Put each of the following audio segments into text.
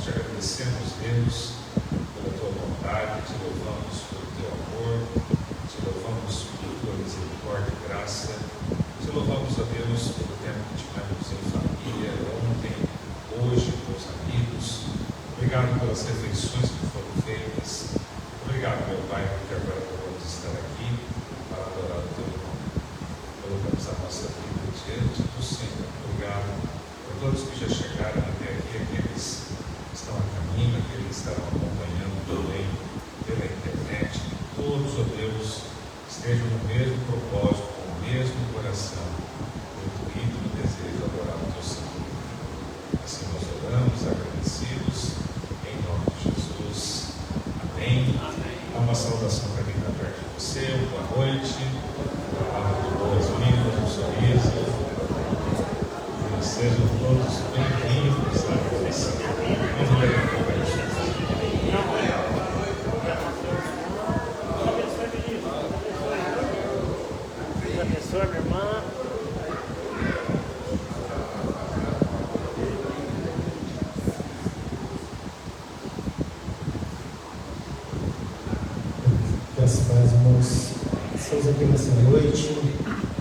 te agradecemos, Deus, pela tua bondade, te louvamos pelo teu amor, te louvamos por tua misericórdia e graça, te louvamos, ó Deus, pelo tempo que tivemos em família, ontem, hoje, com os amigos. Obrigado pelas refeições que foram feitas. Obrigado, meu Pai, porque agora podemos estar aqui para adorar o teu nome. Colocamos a nossa vida diante do Senhor. Obrigado por todos que já chegaram até aqui, aqueles que estão a caminho, aqueles que estarão acompanhando também pela internet. Que todos, ó Deus, estejam no mesmo propósito, com o mesmo coração, com o intuito e o desejo de adorar o teu Senhor. Assim nós oramos, agradecidos, em nome de Jesus. Amém. Amém. Uma saudação para quem está perto de você, boa noite, uma palavra de boas-vindas, um sorriso. Sejam todos bem-vindos à refeição. Vamos ler a conversa. Professor, minha irmã. Graças a Deus, irmãos, estamos aqui nessa noite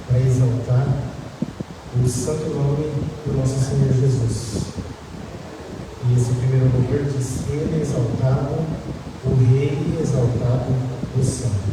para exaltar o santo nome do nosso Senhor Jesus. E esse primeiro louvor diz: Ele é exaltado, o Rei exaltado, o Santo.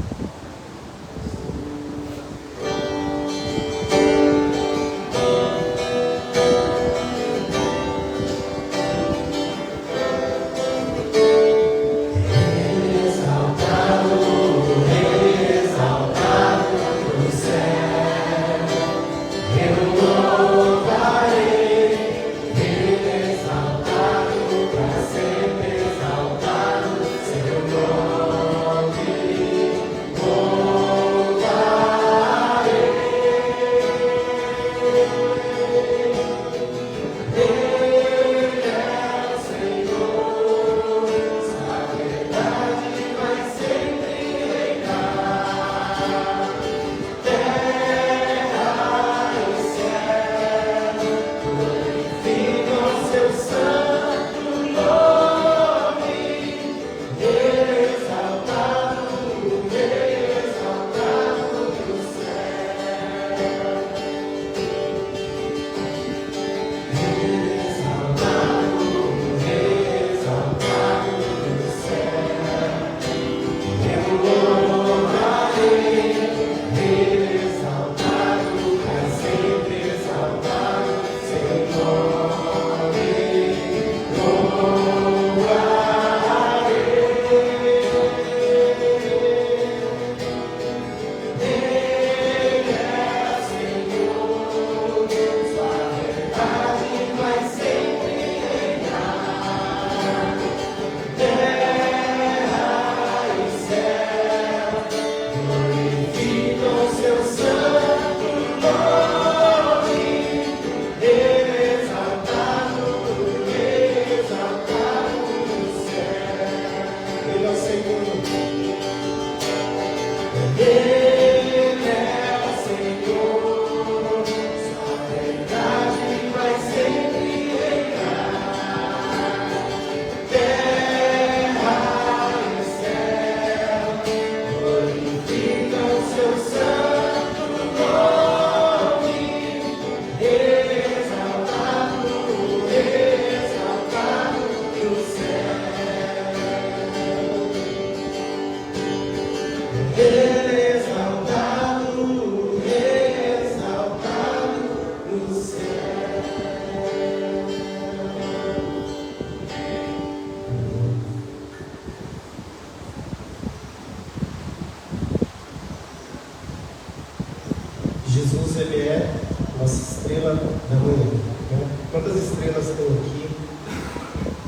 Jesus, Ele é nossa estrela da manhã. Né? Quantas estrelas estão aqui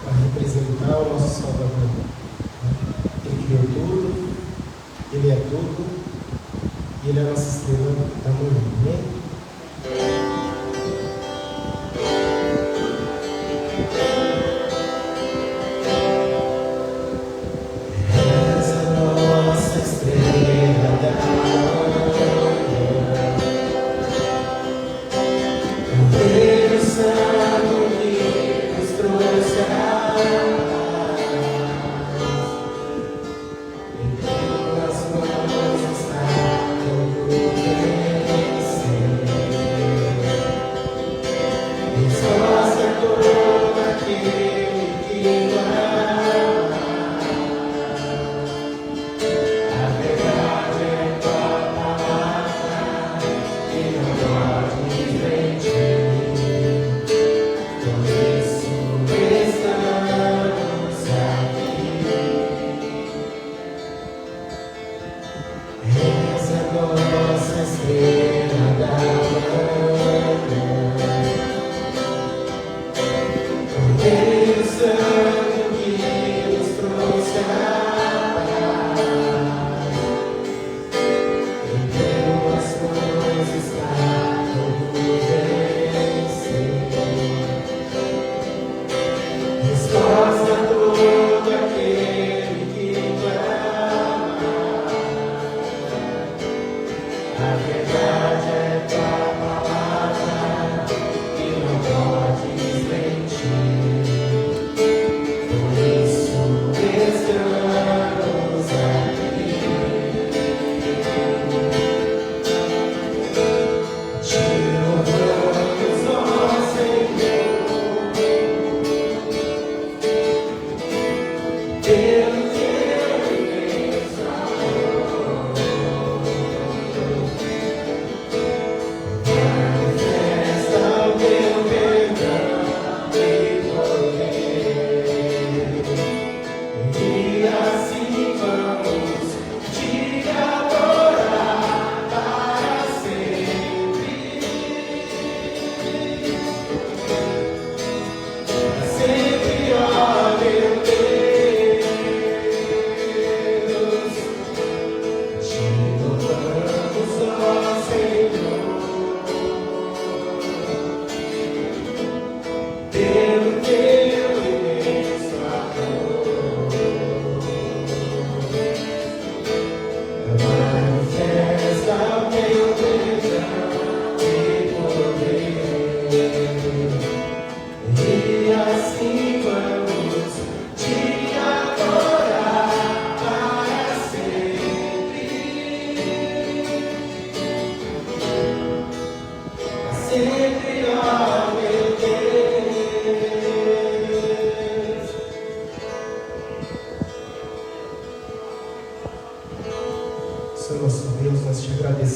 para representar o nosso Salvador? Ele criou tudo, Ele é tudo, e Ele é a nossa estrela da manhã. Né? Santo que nos trouxe a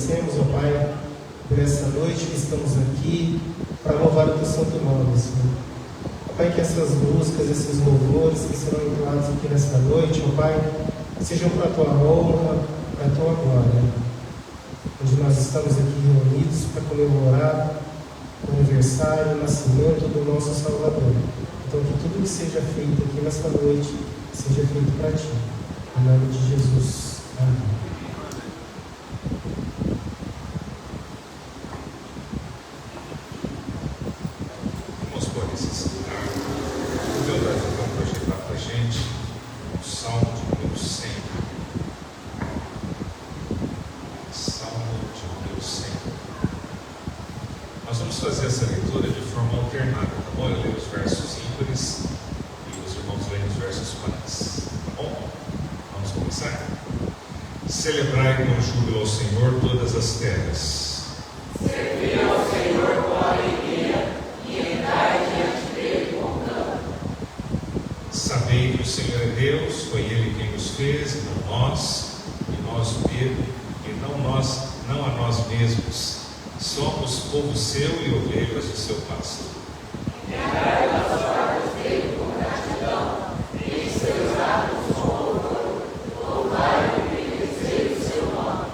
agradecemos, ó Pai, por essa noite que estamos aqui para louvar o teu santo nome, Senhor. Ó Pai, que essas músicas, esses louvores que serão entoados aqui nessa noite, ó Pai, sejam para a tua honra, para a tua glória. Hoje nós estamos aqui reunidos para comemorar o aniversário, o nascimento do nosso Salvador. Então, que tudo que seja feito aqui nessa noite seja feito para ti. Em nome de Jesus. Amém. Vamos por esse celular. O Deodoro vai projetar para a gente o Salmo de número 100. Salmo de número 100. Nós vamos fazer essa leitura de forma alternada, tá bom? Eu leio os versos ímpares e os irmãos leem os versos pares, tá bom? Vamos começar? Celebrai com júbilo ao Senhor todas as terras. Servi ao Senhor com alegria e entrai diante dele com canto. Sabei que o Senhor é Deus, foi Ele quem nos fez, e não nós, e nós o mesmo, e não a nós mesmos. Somos povo seu e ovelhas do seu pasto. Entrai nas portas dele com gratidão, e em seus atos com louvor. Louvai e bendizei o seu nome.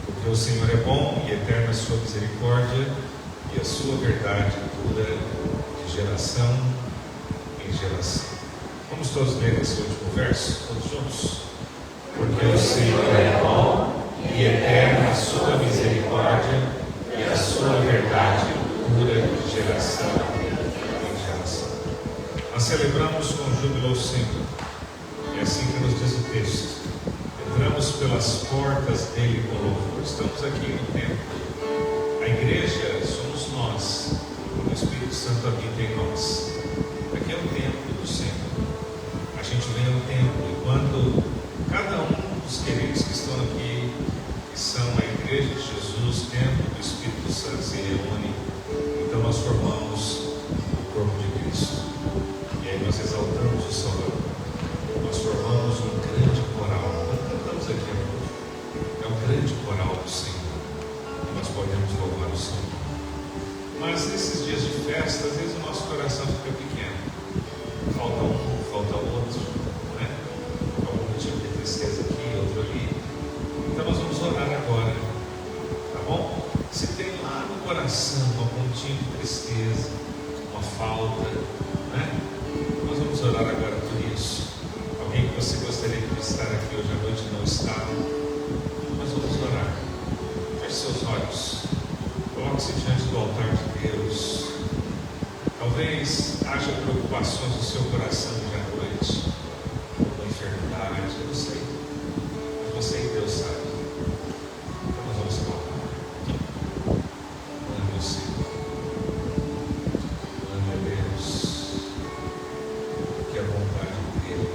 Porque o Senhor é bom e eterna a sua misericórdia, e a sua verdade dura de geração em geração. Vamos todos ler esse último verso, todos juntos? Porque o Senhor é bom e eterna a sua misericórdia, e a sua verdade dura de geração em geração. Nós celebramos com júbilo ao Senhor, é assim que nos diz o texto. Entramos pelas portas dele com louvor. Estamos aqui no templo. A igreja somos nós, quando o Espírito Santo habita em nós. Aqui é o templo do Senhor. A gente vem ao templo e quando cada um dos queridos que estão aqui, que são a igreja de Jesus, templo do Espírito Santo, se reúne, então nós formamos o corpo de Cristo. E aí nós exaltamos o Salvador. Nós formamos um grande coral. Nós cantamos aqui hoje. É um grande coral do Senhor. E nós podemos louvar o Senhor. Mas nesses dias de festa, às vezes o nosso coração fica pequeno. Falta um, falta outro, né? Algum tipo de tristeza aqui, outro ali. Então nós vamos orar agora, tá bom? Se tem lá no coração uma pontinha de tristeza, uma falta, né? Nós vamos orar agora por isso. Alguém que você gostaria de estar aqui hoje à noite e não está, nós vamos orar. Feche seus olhos, coloque-se diante do altar de Deus. Talvez haja preocupações no seu coração hoje à noite, uma enfermidade, eu não sei, mas você e Deus sabe. Então nós vamos falar. Ame o Senhor, ame a Deus, porque a vontade dele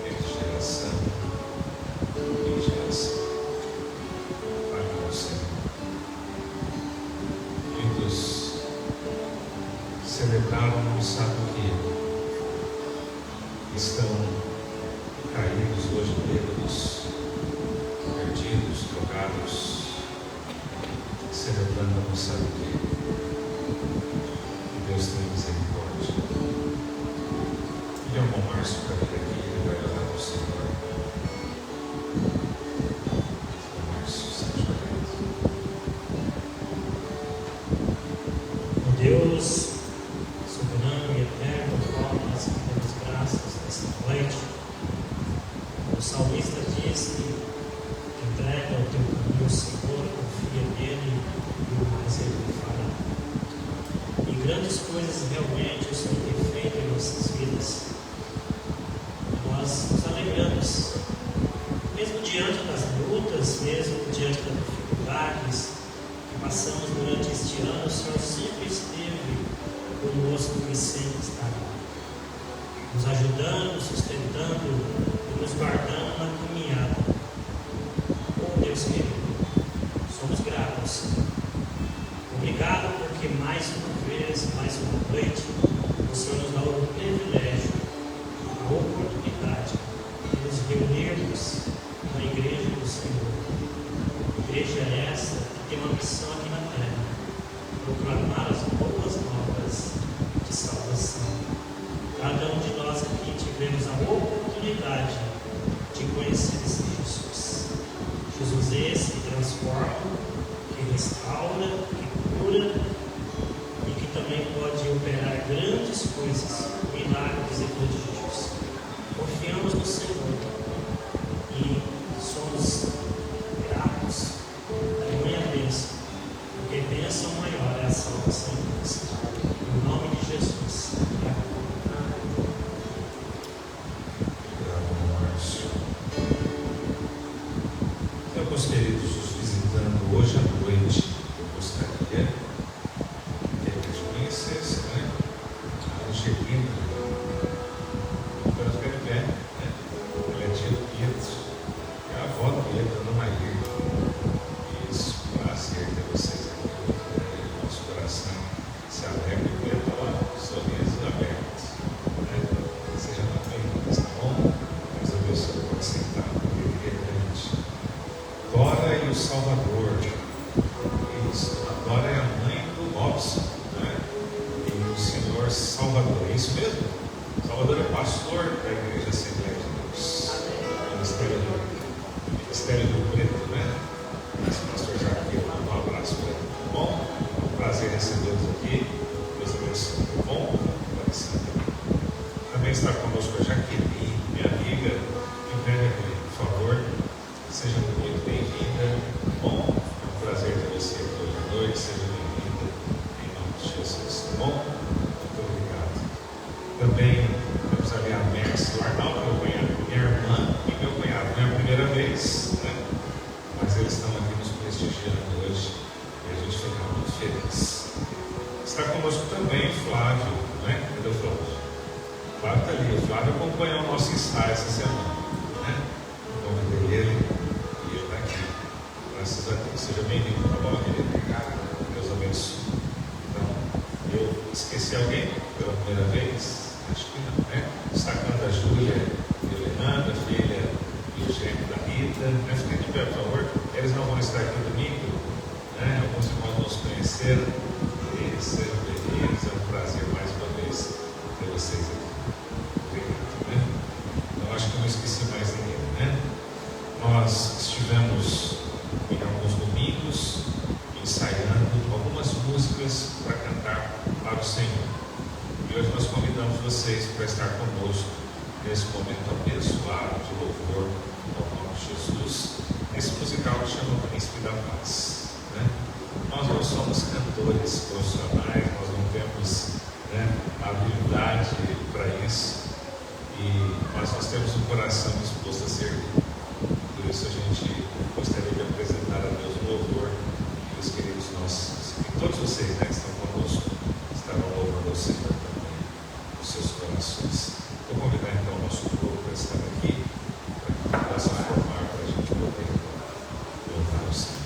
é de geração em geração. Ame o Senhor. Muitos celebraram não sabe o que. Estão caídos hoje, bêbados, perdidos, drogados, celebrando não sabe o que. Que Deus tenha misericórdia. E o irmão Márcio para vir aqui, ele vai orar ao Senhor. Irmão Márcio, seja bem-vindo. Deus soberano e eterno, qual nós damos graças nesta noite. O salmista diz que entrega ao teu caminho, Senhor, confia nele e o mais ele fará. E grandes coisas realmente o Senhor tem feito em nossas vidas. Nós nos alegramos, mesmo diante das lutas, mesmo diante das dificuldades que passamos durante este ano, o Senhor sempre esteve conosco e sempre estará, nos ajudando, sustentando e nos guardando na caminhada. Oh Deus querido, somos gratos. Obrigado porque mais uma vez, mais uma noite, o Senhor nos dá o privilégio, a oportunidade de nos reunirmos na igreja do Senhor, igreja oportunidade de conhecer esse Jesus. Jesus esse que transforma, que restaura, que cura e que também pode operar grandes coisas, milagres e prodígios. Confiamos no Senhor e somos gratos da minha bênção, porque bênção maior é a salvação em Cristo. Em nome de Jesus. Obrigado, Márcio. Tem alguns queridos nos visitando hoje à noite. Eu gostaria que eles conhecessem, né? A Angelina. Agora fica de pé, né? Ela é tia do Pietro. É a avó do Pietro, Ana Maria. Isso, prazer ter vocês aqui. Nosso coração se alegra e Pietro lá, sorrisos abertos. Seja bem-vindos, tá bom? Deus abençoe, pode sentar, porque ele é grande. Dora e o Salvador. Isso, a Dora é a mãe do Robson, né? E o Senhor Salvador, é isso mesmo? Salvador é pastor da Igreja Assembleia de Deus. Ministério do Preto, né? Esse pastor Jaqueline, um abraço para ele, tá bom? É um prazer recebê-los aqui. Deus abençoe, tá bom? Também está conosco a Jaqueline, minha amiga. Em pé, Jaqueline, por favor, seja muito bem-vinda. Bom, é um prazer ter você aqui hoje à noite. Seja bem-vinda em nome de Jesus, tá bom? Muito obrigado. Também temos ali a Mércia e o Arnaldo, meu cunhado, minha irmã e meu cunhado. Não é a primeira vez, né? Mas eles estão aqui nos prestigiando hoje e a gente fica muito feliz. Está conosco também Flávio, né? Cadê o Flávio? O Flávio está ali. O Flávio acompanhou o nosso ensaio essa semana, né? Eu convidei ele e ele está aqui. Graças a Deus. Seja bem-vindo, tá bom, querido? Deus abençoe. Então, eu esqueci alguém pela primeira vez? Acho que não, né? Destacando a Júlia e a Fernanda, filha e o gêmeo da Rita. Fiquem de pé, por favor. Eles não vão estar aqui domingo, né? Alguns irmãos nos conheceram. E sejam bem-vindos. É um prazer mais uma vez ter vocês aqui. Obrigado, né? Então, acho que eu não esqueci mais ninguém, né? Nós estivemos em alguns domingos ensaiando algumas músicas para cantar para o Senhor. E hoje nós convidamos vocês para estar conosco nesse momento abençoado de louvor ao nome de Jesus. Esse musical chama Príncipe da Paz, né? Nós não somos cantores profissionais, nós não temos, né, habilidade para isso, mas nós temos um coração disposto a servir. Por isso a gente gostaria de apresentar a Deus o louvor e os queridos nossos, e todos vocês, né, que estão conosco, estarão louvando ao Senhor também, os seus corações. Vou convidar então o nosso grupo para estar aqui, para que possa formar para a gente poder louvar o Senhor.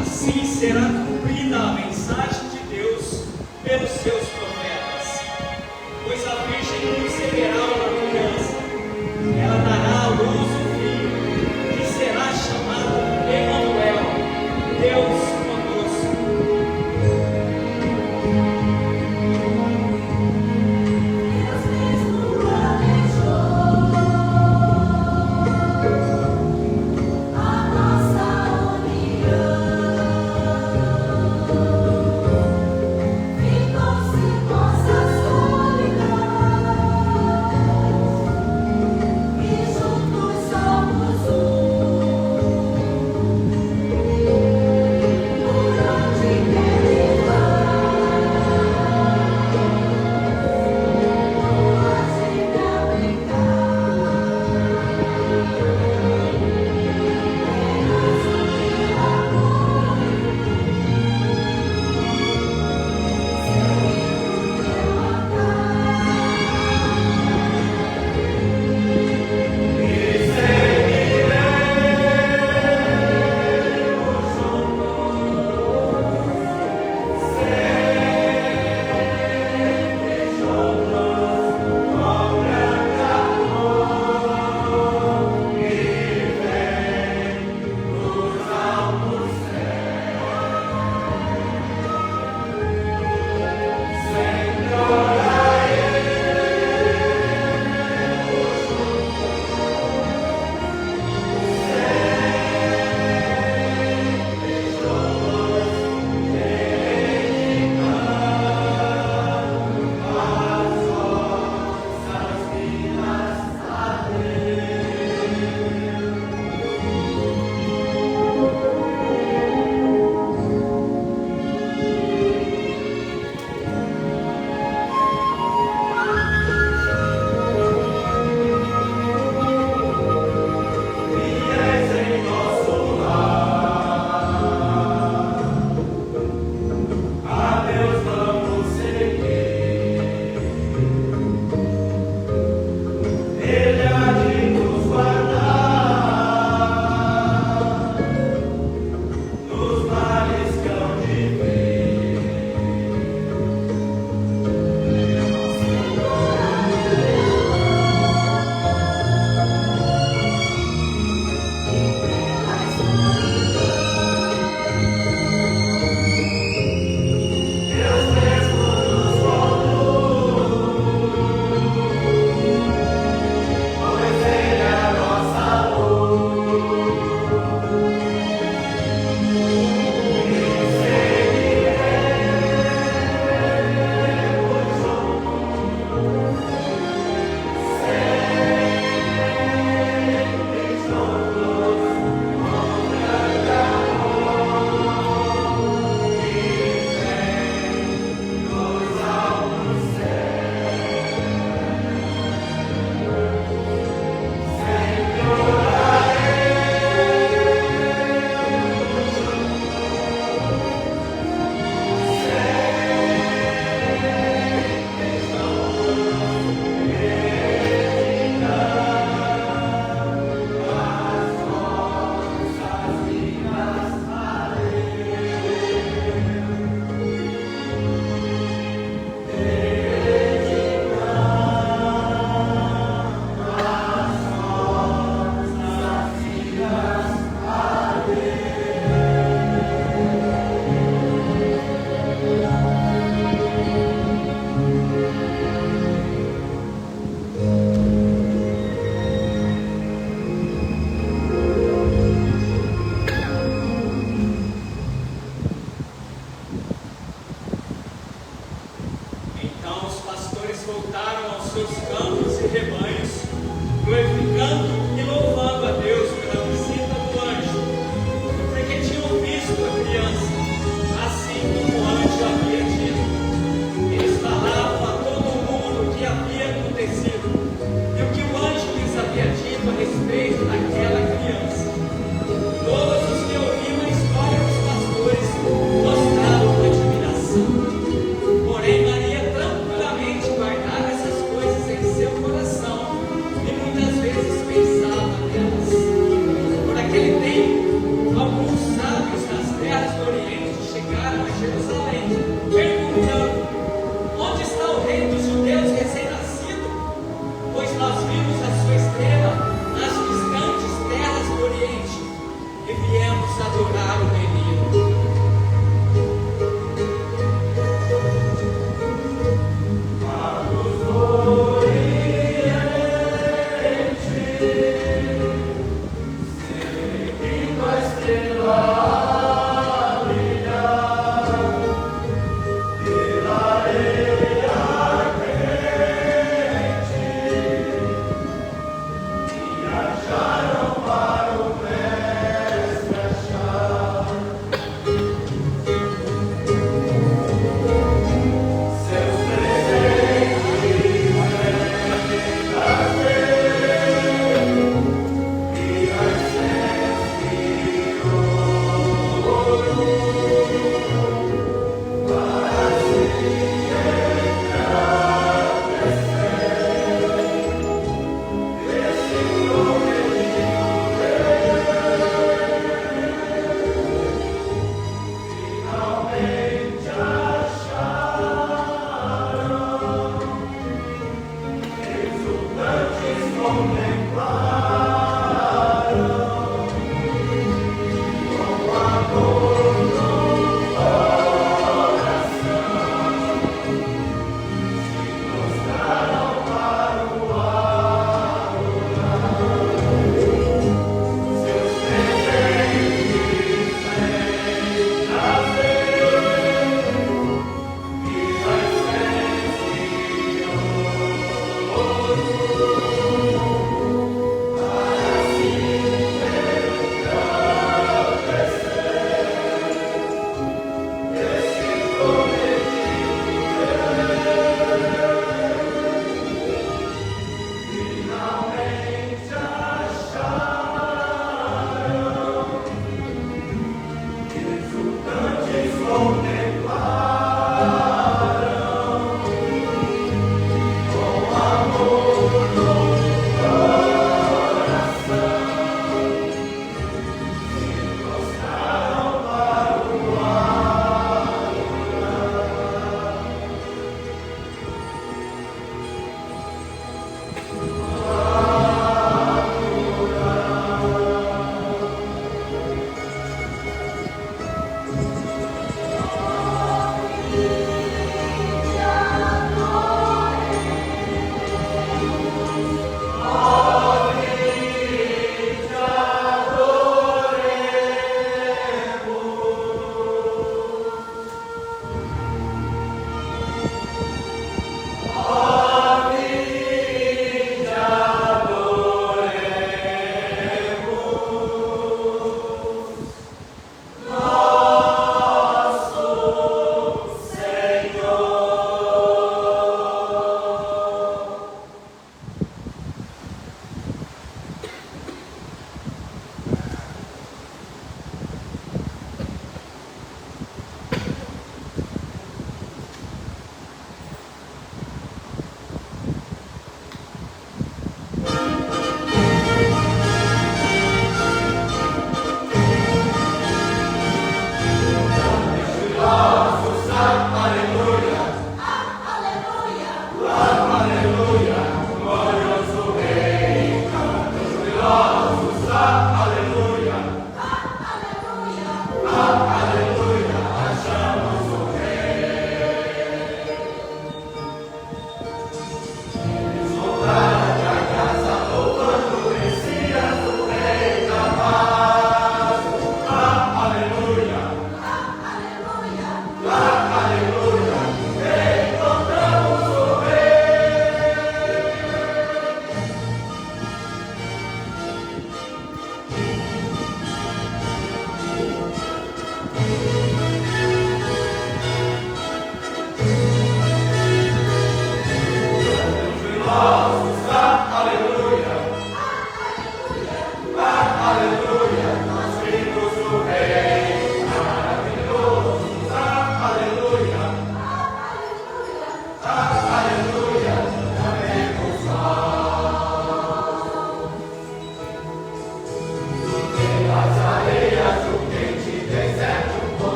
Assim será cumprida a mensagem de Deus pelos seus profetas. Pois a Virgem conceberá uma criança, ela dará à luz um filho, que será chamado Emanuel, Deus conosco. Ficou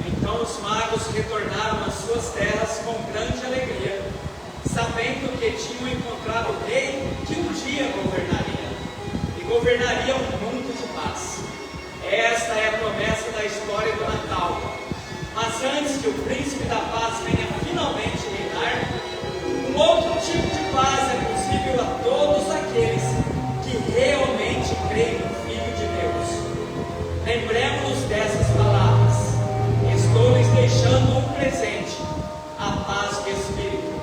Então os magos retornaram às suas terras com grande alegria, sabendo que tinham encontrado o rei que um dia governaria, e governaria um mundo de paz. Esta é a promessa da história do Natal. Mas antes que o príncipe da paz venha finalmente reinar, um outro tipo de paz é possível a todos aqueles que realmente creem no Filho de Deus. Lembremos-nos dessas palavras. Estou lhes deixando um presente, a paz de espírito.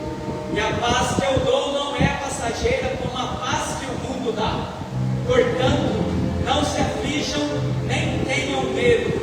E a paz que eu dou não é passageira como a paz que o mundo dá. Portanto, não se aflijam, nem tenham medo.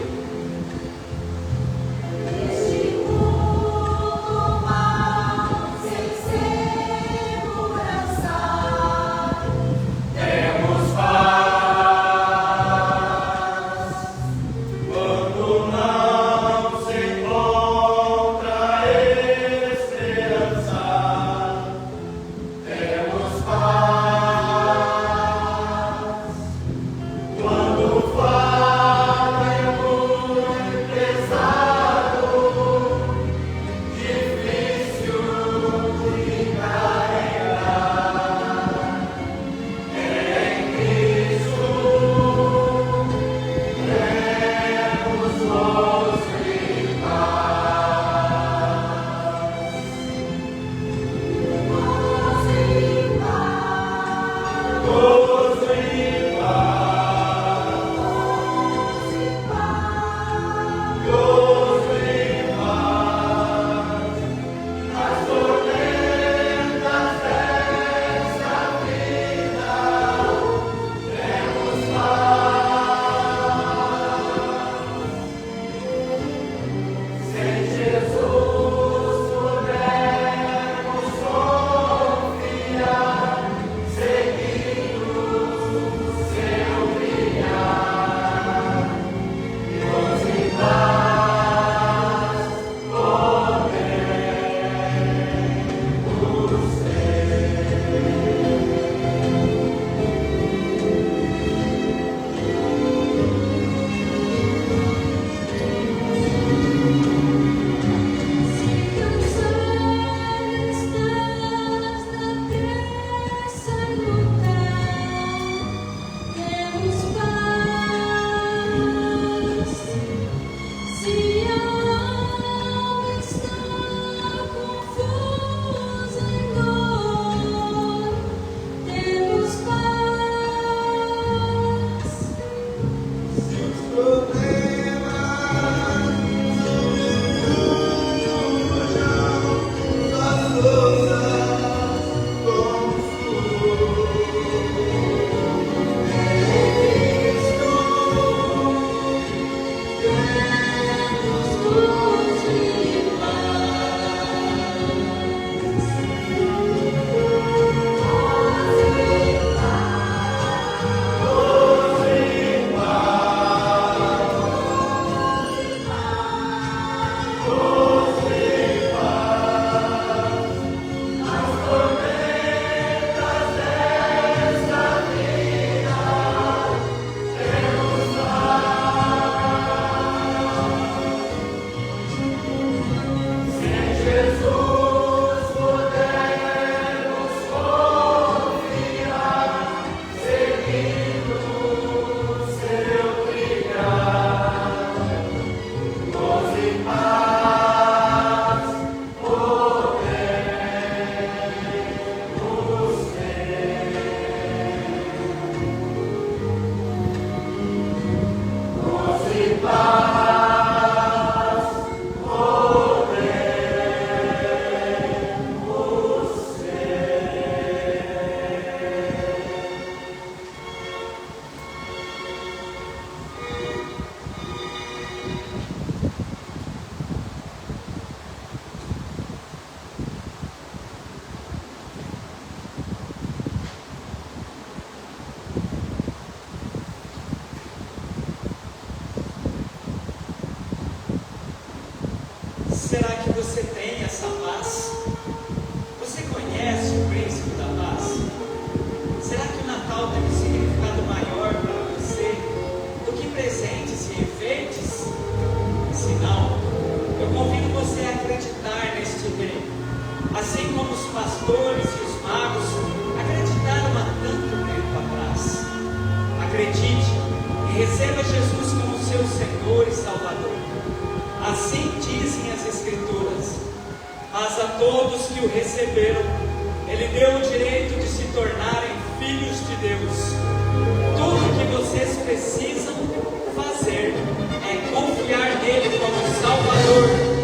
como os pastores e os magos acreditaram há tanto tempo atrás. Acredite e receba Jesus como seu Senhor e Salvador. Assim dizem as Escrituras. Mas a todos que o receberam, Ele deu o direito de se tornarem filhos de Deus. Tudo que vocês precisam fazer é confiar nele como Salvador.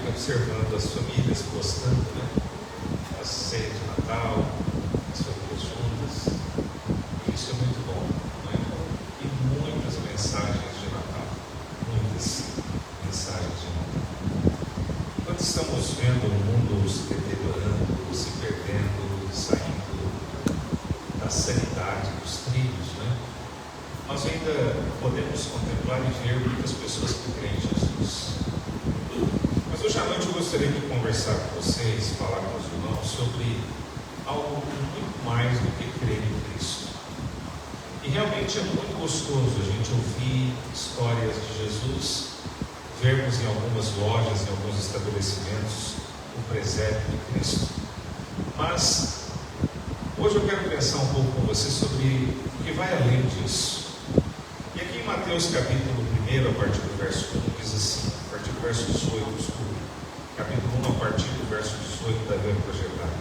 Observando as famílias postando, as ceias de Natal, as famílias juntas. E isso é muito bom, não é? E muitas mensagens de Natal. Muitas mensagens de Natal. Quando estamos vendo o mundo se deteriorando, se perdendo, saindo da sanidade, dos trilhos, nós ainda podemos contemplar e ver muitas pessoas que creem em Jesus. Mas hoje à noite eu gostaria de conversar com vocês, falar com os irmãos sobre algo muito mais do que crer em Cristo. E realmente é muito gostoso a gente ouvir histórias de Jesus, vermos em algumas lojas, em alguns estabelecimentos, o presépio de Cristo. Mas hoje eu quero pensar um pouco com vocês sobre o que vai além disso. E aqui em Mateus capítulo 1, a partir do verso 1, diz assim, a partir do verso 18, capítulo 1, a partir do verso 18 da Bíblia projetada.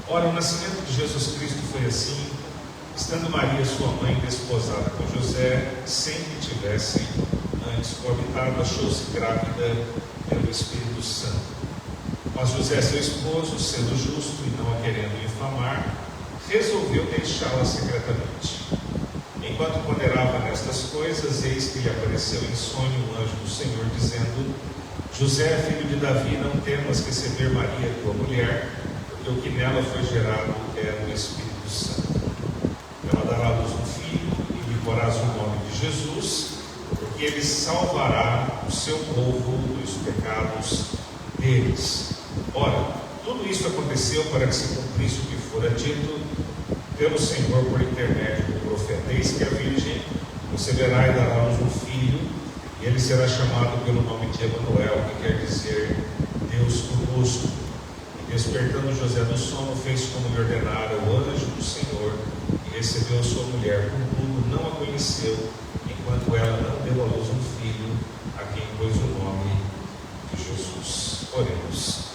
Ora, o nascimento de Jesus Cristo foi assim, estando Maria, sua mãe, desposada com José, sem que tivessem antes coabitado, achou-se grávida pelo Espírito Santo. Mas José, seu esposo, sendo justo e não a querendo infamar, resolveu deixá-la secretamente. Enquanto ponderava nestas coisas, eis que lhe apareceu em sonho um anjo do Senhor, dizendo: José, filho de Davi, não temas receber Maria, tua mulher, porque o que nela foi gerado é o Espírito Santo. Ela dará à luz um filho, e lhe porás o nome de Jesus, porque ele salvará o seu povo dos pecados deles. Ora, Tudo isso aconteceu para que se cumprisse o que fora dito pelo Senhor por intermédio do profeta. Eis que a Virgem conceberá e dará à luz um filho, e ele será chamado pelo nome de Emanuel, que quer dizer Deus conosco. E despertando José do sono, fez como lhe ordenara o anjo do Senhor, e recebeu a sua mulher, contudo não a conheceu, enquanto ela não deu à luz um filho, a quem pôs o nome de Jesus. Oremos.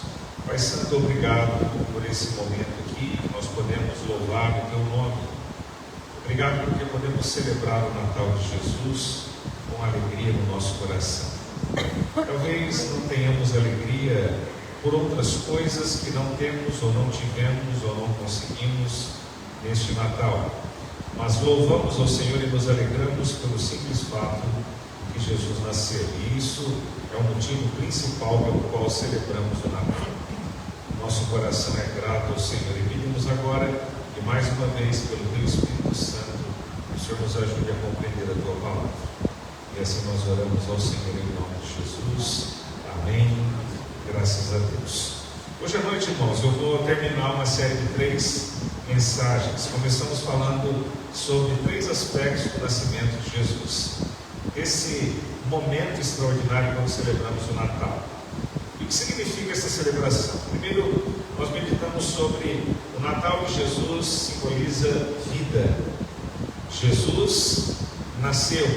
Pai Santo, obrigado por esse momento aqui, que nós podemos louvar o teu nome. Obrigado porque podemos celebrar o Natal de Jesus com alegria no nosso coração. Talvez não tenhamos alegria por outras coisas que não temos, ou não tivemos, ou não conseguimos neste Natal, mas louvamos ao Senhor e nos alegramos pelo simples fato de que Jesus nasceu, e isso é o motivo principal pelo qual celebramos o Natal. Nosso coração é grato ao Senhor e pedimos agora, e mais uma vez, pelo teu Espírito Santo, que o Senhor nos ajude a compreender a tua palavra. E assim nós oramos ao Senhor em nome de Jesus. Amém. Graças a Deus. Hoje à noite, irmãos, eu vou terminar uma série de 3 mensagens. Começamos falando sobre 3 aspectos do nascimento de Jesus. Esse momento extraordinário quando celebramos o Natal. E o que significa essa celebração? Primeiro, nós meditamos sobre o Natal de Jesus simboliza vida. Jesus nasceu.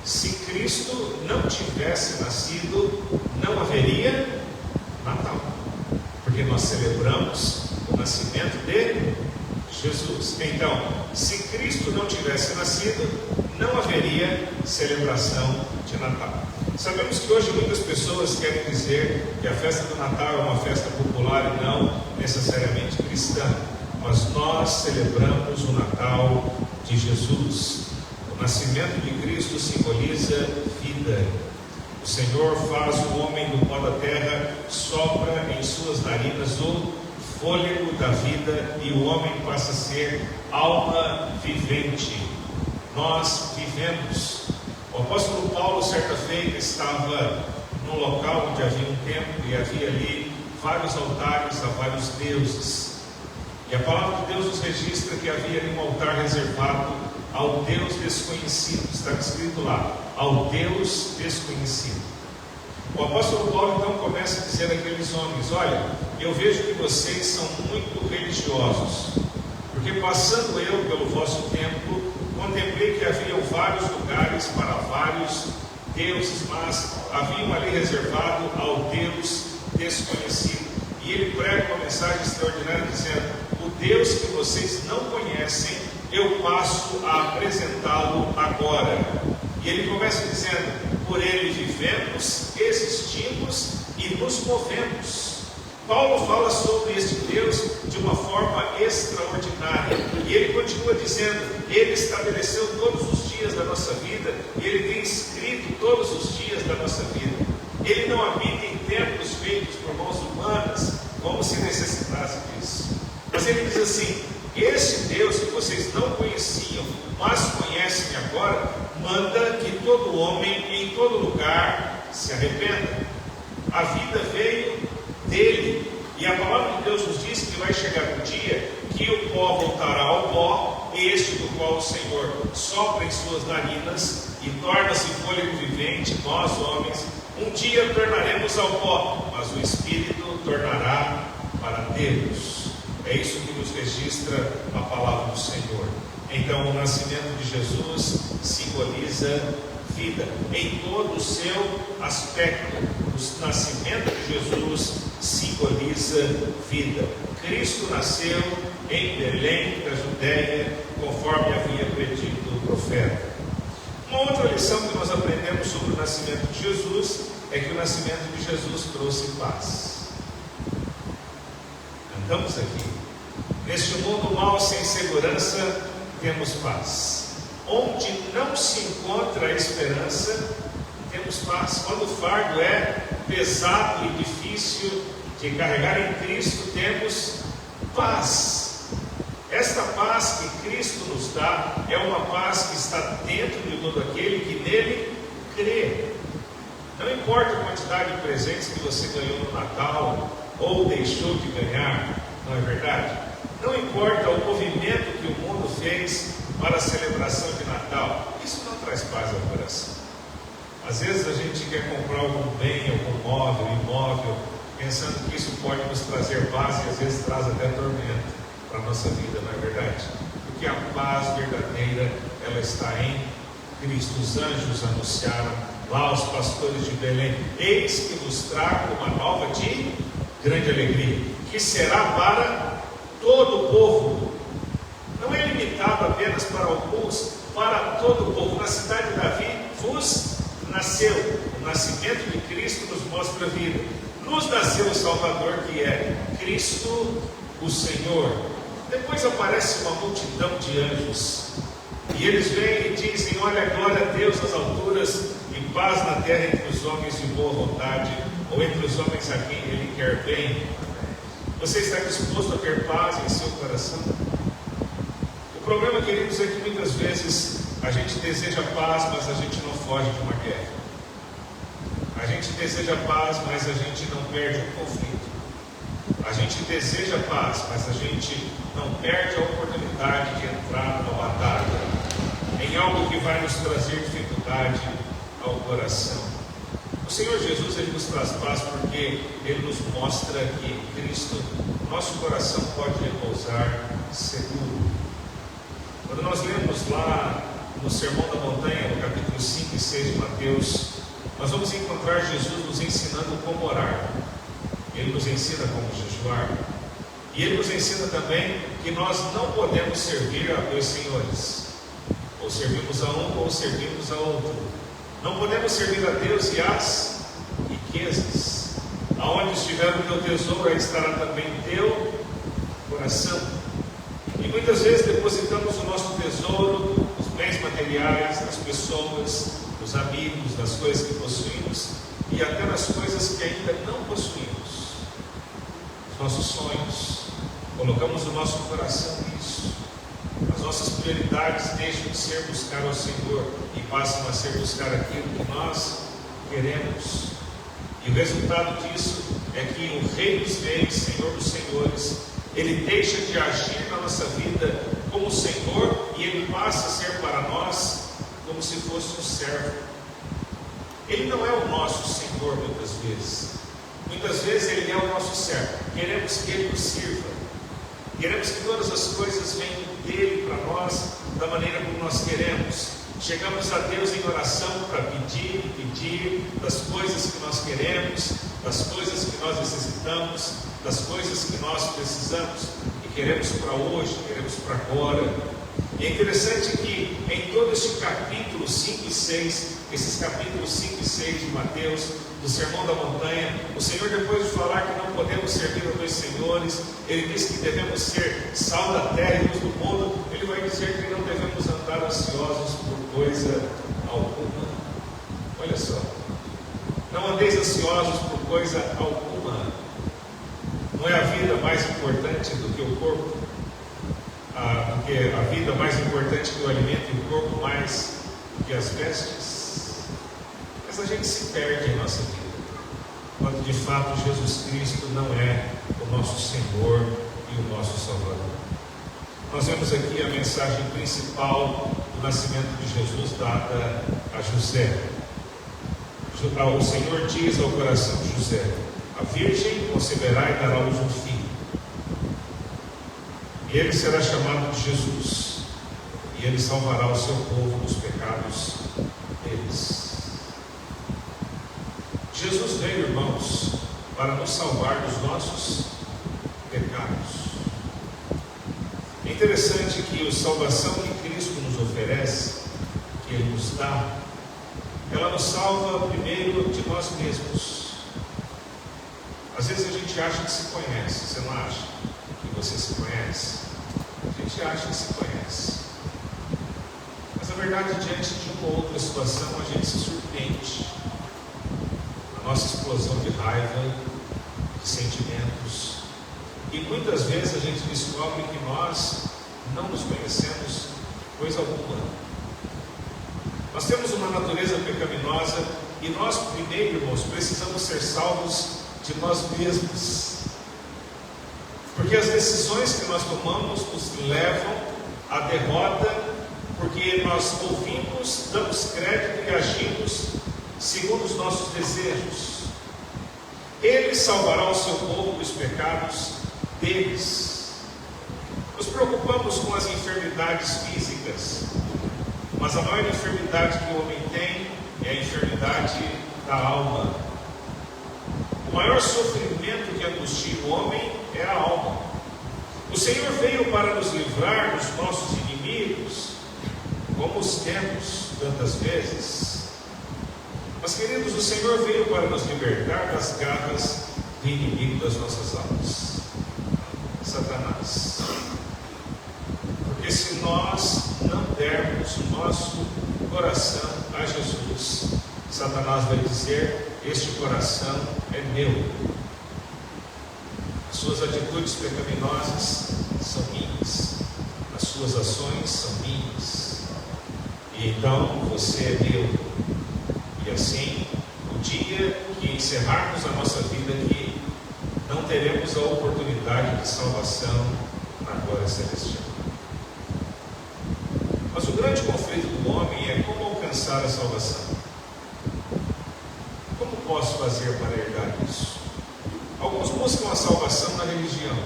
Se Cristo não tivesse nascido, não haveria Natal. Porque nós celebramos o nascimento de Jesus. Então, se Cristo não tivesse nascido, não haveria celebração de Natal. Sabemos que hoje muitas pessoas querem dizer que a festa do Natal é uma festa popular e não necessariamente cristã, mas nós celebramos o Natal de Jesus. O nascimento de Cristo simboliza vida. O Senhor faz o homem do pó da terra, sopra em suas narinas o fôlego da vida e o homem passa a ser alma vivente. Nós vivemos. O apóstolo Paulo, certa feita, estava num local onde havia um templo e havia ali vários altares a vários deuses. E a palavra de Deus nos registra que havia ali um altar reservado ao Deus desconhecido. Está escrito lá, ao Deus desconhecido. O apóstolo Paulo então começa a dizer àqueles homens: olha, eu vejo que vocês são muito religiosos, porque passando eu pelo vosso templo, contemplei que haviam vários lugares para vários deuses, mas haviam ali reservado ao Deus desconhecido. E ele prega uma mensagem extraordinária dizendo: o Deus que vocês não conhecem, eu passo a apresentá-lo agora. E ele começa dizendo: por ele vivemos, existimos e nos movemos. Paulo fala sobre este Deus de uma forma extraordinária. E ele continua dizendo: ele estabeleceu todos os dias da nossa vida, e ele tem escrito todos os dias da nossa vida. Ele não habita em templos feitos por mãos humanas, como se necessitasse disso. Mas ele diz assim: esse Deus que vocês não conheciam, mas conhecem agora, manda que todo homem em todo lugar se arrependa. A vida veio dele, e a palavra de Deus nos diz que vai chegar um dia que o pó voltará ao pó, este do qual o Senhor sopra em suas narinas e torna-se fôlego vivente. Nós, homens, um dia tornaremos ao pó, mas o Espírito tornará para Deus. É isso que nos registra a palavra do Senhor. Então, o nascimento de Jesus simboliza vida em todo o seu aspecto. O nascimento de Jesus simboliza vida. Cristo nasceu em Belém, da Judéia, conforme havia predito o profeta. Uma outra lição que nós aprendemos sobre o nascimento de Jesus é que o nascimento de Jesus trouxe paz. Cantamos aqui: neste mundo mau, sem segurança, temos paz. Onde não se encontra a esperança, temos paz. Quando o fardo é pesado e difícil de carregar em Cristo, temos paz. Esta paz que Cristo nos dá é uma paz que está dentro de todo aquele que nele crê. Não importa a quantidade de presentes que você ganhou no Natal, ou deixou de ganhar, não é verdade? Não importa o movimento que o mundo fez para a celebração de Natal, isso não traz paz ao coração. Às vezes a gente quer comprar algum bem, algum móvel, imóvel, pensando que isso pode nos trazer paz e às vezes traz até tormento para a nossa vida, não é verdade? Porque a paz verdadeira, ela está em Cristo. Os anjos anunciaram lá aos pastores de Belém: eis que vos trago uma nova de grande alegria, que será para todo o povo. Não é limitado apenas para alguns, para todo o povo. Na cidade de Davi vos nasceu. O nascimento de Cristo nos mostra a vida. Nos nasceu o Salvador, que é Cristo o Senhor. Depois aparece uma multidão de anjos, e eles vêm e dizem: olha, glória a Deus nas alturas e paz na terra entre os homens de boa vontade, ou entre os homens a quem Ele quer bem. Você está disposto a ter paz em seu coração? O problema, queridos, é que muitas vezes a gente deseja paz, mas a gente não foge de uma guerra. A gente deseja paz, mas a gente não perde um conflito. A gente deseja paz, mas a gente não perde a oportunidade de entrar numa batalha, em algo que vai nos trazer dificuldade ao coração. O Senhor Jesus, Ele nos traz paz porque Ele nos mostra que em Cristo nosso coração pode repousar seguro. Quando nós lemos lá no Sermão da Montanha, no capítulo 5 e 6 de Mateus, nós vamos encontrar Jesus nos ensinando como orar. Ele nos ensina como jejuar. E Ele nos ensina também que nós não podemos servir a dois senhores. Ou servimos a um ou servimos a outro. Não podemos servir a Deus e às riquezas. Aonde estiver o teu tesouro, aí estará também o teu coração. E muitas vezes depositamos o nosso tesouro, os bens materiais, nas pessoas, nos amigos, nas coisas que possuímos e até nas coisas que ainda não possuímos. Os nossos sonhos, colocamos o nosso coração nisso. As nossas prioridades deixam de ser buscar ao Senhor e passam a ser buscar aquilo que nós queremos. E o resultado disso é que o Rei dos Reis, Senhor dos Senhores, Ele deixa de agir na nossa vida como Senhor e Ele passa a ser para nós como se fosse um servo. Ele não é o nosso Senhor muitas vezes. Muitas vezes Ele é o nosso servo. Queremos que Ele nos sirva. Queremos que todas as coisas venham dEle para nós da maneira como nós queremos. Chegamos a Deus em oração para pedir e pedir das coisas que nós queremos, das coisas que nós necessitamos, das coisas que nós precisamos e queremos para hoje, queremos para agora. E é interessante que em todo este capítulo 5 e 6, esses capítulos 5 e 6 de Mateus, do Sermão da Montanha, o Senhor, depois de falar que não podemos servir a dois senhores, Ele diz que devemos ser sal da terra e luz do mundo. Ele vai dizer que não devemos andar ansiosos por coisa alguma. Olha só, não andeis ansiosos por coisa alguma. Não é a vida mais importante do que o corpo? Porque a vida mais importante que o alimento e o corpo mais do que as vestes? Mas a gente se perde em nossa vida quando de fato Jesus Cristo não é o nosso Senhor e o nosso Salvador. Nós vemos aqui a mensagem principal do nascimento de Jesus dada a José. O Senhor diz ao coração de José: a virgem conceberá e dará à luz um filho, e ele será chamado de Jesus, e ele salvará o seu povo dos pecados deles. Jesus veio, irmãos, para nos salvar dos nossos pecados. É interessante que a salvação que Cristo nos oferece, que Ele nos dá, ela nos salva primeiro de nós mesmos. Às vezes a gente acha que se conhece. Você não acha que você se conhece? A gente acha que se conhece. Mas na verdade, diante de uma outra situação, a gente se surpreende. A nossa explosão de raiva, de sentimentos. E muitas vezes a gente descobre que nós não nos conhecemos coisa alguma. Nós temos uma natureza pecaminosa e nós primeiro, irmãos, precisamos ser salvos de nós mesmos. Porque as decisões que nós tomamos nos levam à derrota, porque nós ouvimos, damos crédito e agimos segundo os nossos desejos. Ele salvará o seu povo dos pecados deles. Nos preocupamos com as enfermidades físicas, mas a maior enfermidade que o homem tem é a enfermidade da alma. O maior sofrimento que angustia o homem é a alma. O Senhor veio para nos livrar dos nossos inimigos, como os temos tantas vezes. Mas, queridos, o Senhor veio para nos libertar das garras do inimigo das nossas almas, Satanás. Porque se nós não dermos o nosso coração a Jesus, Satanás vai dizer: este coração é meu. As suas atitudes pecaminosas são minhas, as suas ações são minhas, e então você é meu. E assim, no dia que encerrarmos a nossa vida aqui, não teremos a oportunidade de salvação na glória celestial. Mas o grande conflito do homem é como alcançar a salvação. Como posso fazer para herdar isso? Alguns buscam a salvação na religião.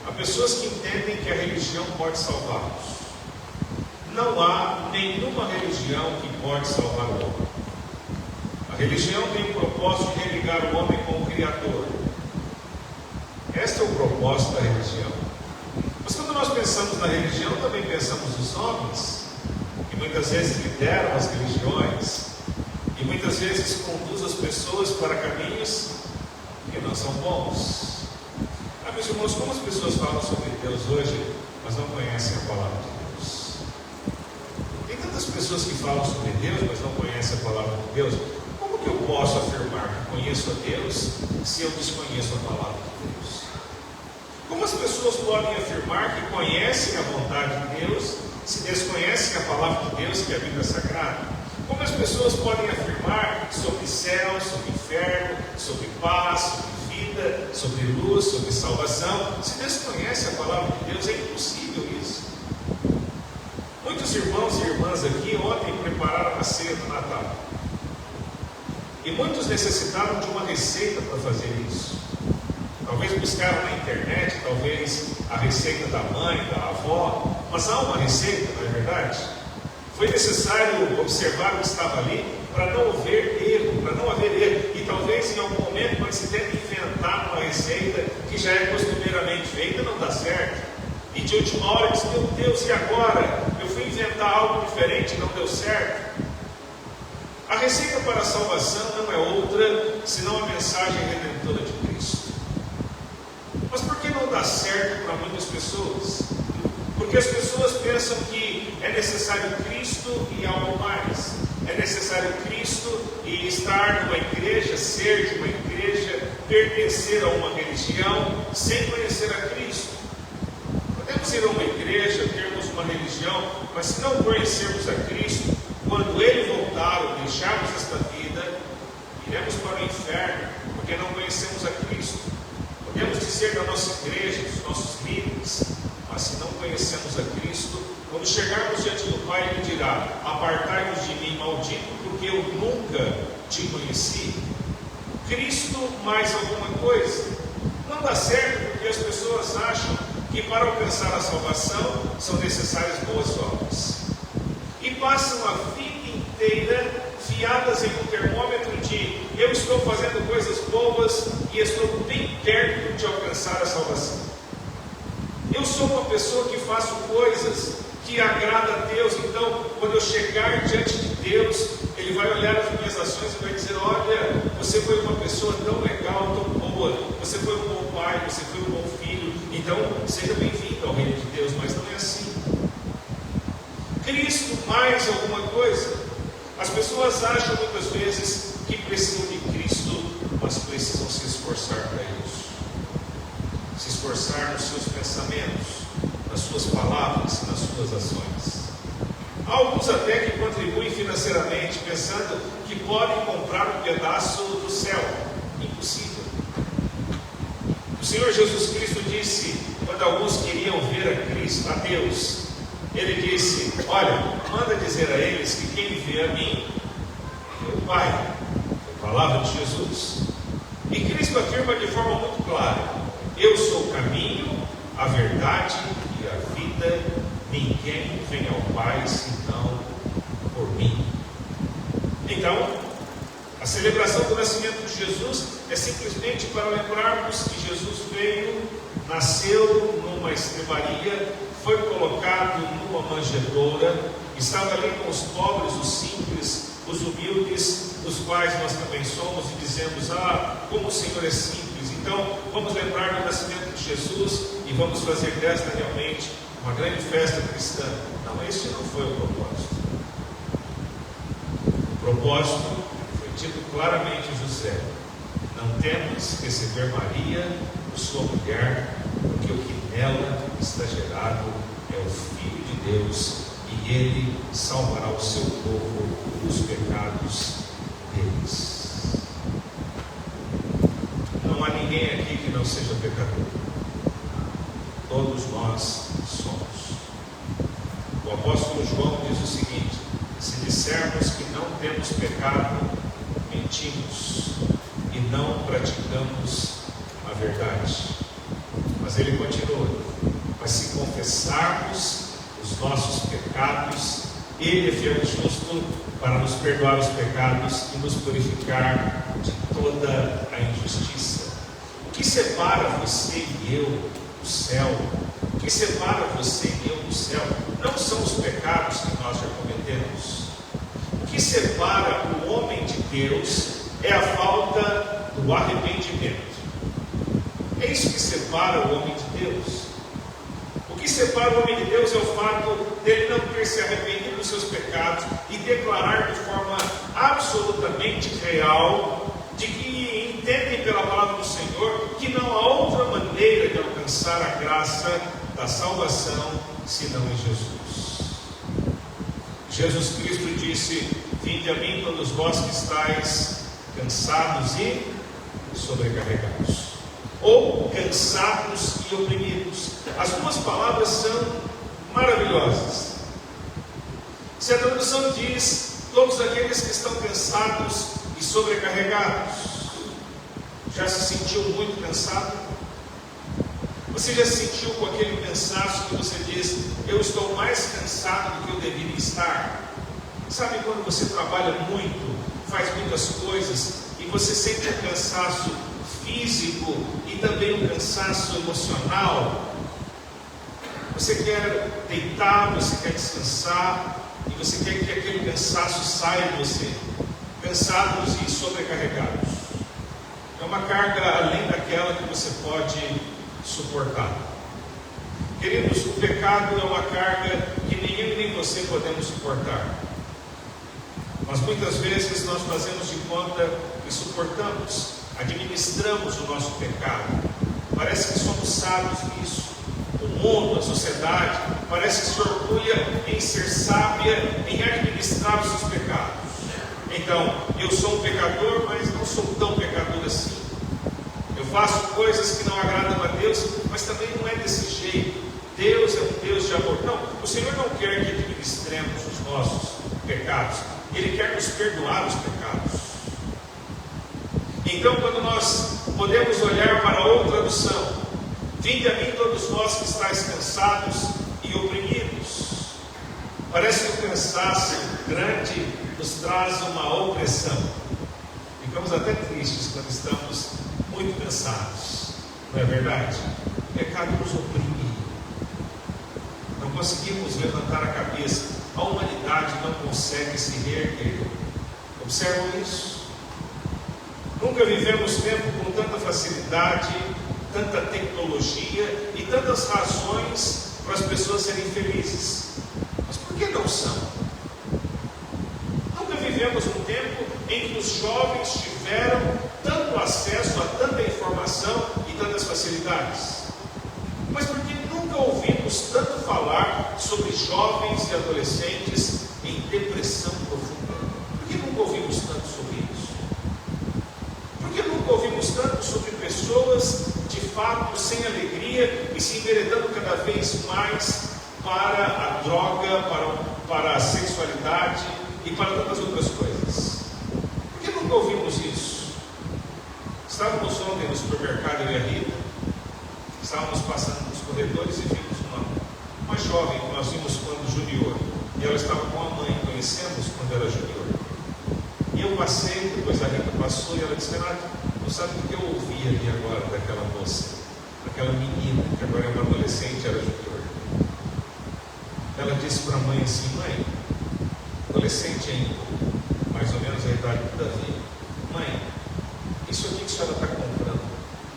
Há pessoas que entendem que a religião pode salvá-los. Não há nenhuma religião que pode salvar o homem. A religião tem o propósito de religar o homem com o Criador. Este é o propósito da religião. Mas quando nós pensamos na religião, também pensamos nos homens, que muitas vezes lideram as religiões, e muitas vezes conduz as pessoas para caminhos que não são bons. Meus irmãos, como as pessoas falam sobre Deus hoje, mas não conhecem a palavra de Deus? Tem tantas pessoas que falam sobre Deus, mas não conhecem a palavra de Deus. Como que eu posso afirmar que conheço a Deus se eu desconheço a palavra de Deus? Como as pessoas podem afirmar que conhecem a vontade de Deus se desconhecem a palavra de Deus, que é a Bíblia Sagrada? Como as pessoas podem afirmar sobre céu, sobre inferno, sobre paz, sobre vida, sobre luz, sobre salvação, se desconhece a palavra de Deus? É impossível isso. Muitos irmãos e irmãs aqui ontem prepararam a ceia do Natal, e muitos necessitaram de uma receita para fazer isso. Talvez buscaram na internet, talvez a receita da mãe, da avó, mas há uma receita, não é verdade? Foi necessário observar o que estava ali para não haver erro, e talvez em algum momento, quando se tenta inventar uma receita que já é costumeiramente feita, não dá certo, e de última hora diz: meu Deus, e agora? Eu fui inventar algo diferente e não deu certo. A receita para a salvação não é outra senão a mensagem redentora de Cristo. Mas por que não dá certo para muitas pessoas? Porque as pessoas pensam que é necessário Cristo e algo mais. É necessário Cristo e estar numa igreja, ser de uma igreja, pertencer a uma religião, sem conhecer a Cristo. Podemos ir a uma igreja, termos uma religião, mas se não conhecermos a Cristo, quando Ele voltar ou deixarmos esta vida, iremos para o inferno, porque não conhecemos a Cristo. Podemos dizer da nossa igreja, dos nossos líderes, mas se não conhecemos a Cristo, quando chegarmos diante do Pai, Ele dirá: apartai-vos de mim, maldito, porque eu nunca te conheci. Cristo mais alguma coisa. Não dá certo, porque as pessoas acham que para alcançar a salvação são necessárias boas obras, e passam a vida inteira fiadas em um termômetro de: eu estou fazendo coisas boas e estou bem perto de alcançar a salvação. Eu sou uma pessoa que faço coisas que agradam a Deus, então quando eu chegar diante de Deus, Ele vai olhar as minhas ações e vai dizer: olha, você foi uma pessoa tão legal, tão boa, você foi um bom pai, você foi um bom filho, então seja bem-vindo ao reino de Deus. Mas não é assim. Cristo mais alguma coisa. As pessoas acham muitas vezes que precisam de Cristo, mas precisam se esforçar para isso. Se esforçar nos seus pensamentos, nas suas palavras, nas suas ações. Há alguns até que contribuem financeiramente, pensando que podem comprar um pedaço do céu. Impossível. O Senhor Jesus Cristo disse, quando alguns queriam ver a Deus, Ele disse: olha, manda dizer a eles que quem vê a mim, é o Pai. A palavra de Jesus. E Cristo afirma de forma muito clara: eu sou o caminho, a verdade e a vida. Ninguém vem ao Pai senão por mim. Então, a celebração do nascimento de Jesus é simplesmente para lembrarmos que Jesus veio, nasceu numa estrebaria, foi colocado numa manjedoura, estava ali com os pobres, os simples, os humildes, dos quais nós também somos, e dizemos: como o Senhor é simples. Então, vamos lembrar do nascimento de Jesus e vamos fazer desta realmente uma grande festa cristã. Não, esse não foi o propósito. O propósito foi dito claramente a José: não temas receber Maria, sua mulher, porque o que nela está gerado é o Filho de Deus, e Ele salvará o seu povo dos pecados deles. Não há ninguém aqui que não seja pecador. Todos nós somos. O apóstolo João diz o seguinte: se dissermos que não temos pecado, mentimos e não praticamos a verdade. Mas ele continua: mas se confessarmos os nossos pecados, Ele é fiel e justo para nos perdoar os pecados e nos purificar de toda a injustiça. O que separa você e eu do céu? O que separa você e eu do céu não são os pecados que nós já cometemos. O que separa o homem de Deus é a falta do arrependimento. É isso que separa o homem de Deus. O que separa o homem de Deus é o fato dele não ter se arrependido dos seus pecados e declarar de forma absolutamente real, de que entendem pela palavra do Senhor que não há outra maneira de alcançar a graça da salvação senão em Jesus. Jesus Cristo disse: vinde a mim todos vós que estáis cansados e sobrecarregados, ou cansados e oprimidos. As duas palavras são maravilhosas. Se a tradução diz todos aqueles que estão cansados e sobrecarregados, já se sentiu muito cansado? Você já se sentiu com aquele cansaço que você diz: eu estou mais cansado do que eu deveria estar? Sabe quando você trabalha muito, faz muitas coisas e você sente um cansaço físico e também um cansaço emocional? Você quer deitar, você quer descansar e você quer que aquele cansaço saia de você. Cansados e sobrecarregados. É uma carga além daquela que você pode suportar. Queridos, o pecado é uma carga que nem eu nem você podemos suportar. Mas muitas vezes nós fazemos de conta que suportamos, administramos o nosso pecado. Parece que somos sábios nisso. O mundo, a sociedade, parece que se orgulha em ser sábia, em administrar os seus pecados. Então, eu sou um pecador, mas não sou tão pecador assim. Eu faço coisas que não agradam a Deus, mas também não é desse jeito. Deus é um Deus de amor. Não, o Senhor não quer que administremos os nossos pecados. Ele quer nos perdoar os pecados. Então, quando nós podemos olhar para outra tradução: vinde a mim todos vós que estáis cansados e oprimidos. Parece que o cansaço grande nos traz uma opressão. Ficamos até tristes quando estamos muito cansados. Não é verdade? O pecado nos oprime. Não conseguimos levantar a cabeça. A humanidade não consegue se reerguer. Observam isso? Nunca vivemos tempo com tanta facilidade, tanta tecnologia e tantas razões para as pessoas serem felizes. Mas por que não são? Nunca vivemos um tempo em que os jovens tiveram tanto acesso a tanta informação e tantas facilidades. Mas por que nunca ouvimos tanto falar sobre jovens e adolescentes em depressão profunda? Por que nunca ouvimos tanto sobre isso? Por que nunca ouvimos tanto sobre pessoas de fato sem alegria e se enveredando cada vez mais para a droga, para a sexualidade e para tantas outras coisas. Por que nunca ouvimos isso? Estávamos ontem no supermercado, eu e a Rita, estávamos passando nos corredores e vimos uma jovem que nós vimos quando junior, e ela estava com a mãe, conhecemos quando era junior. E eu passei, depois a Rita passou e ela disse: Renato, não sabe o que eu ouvi ali agora daquela moça, daquela menina, que agora é uma adolescente, era junior. Ela disse para a mãe assim: mãe, adolescente ainda, mais ou menos a idade do Davi, mãe, isso aqui que a senhora está comprando,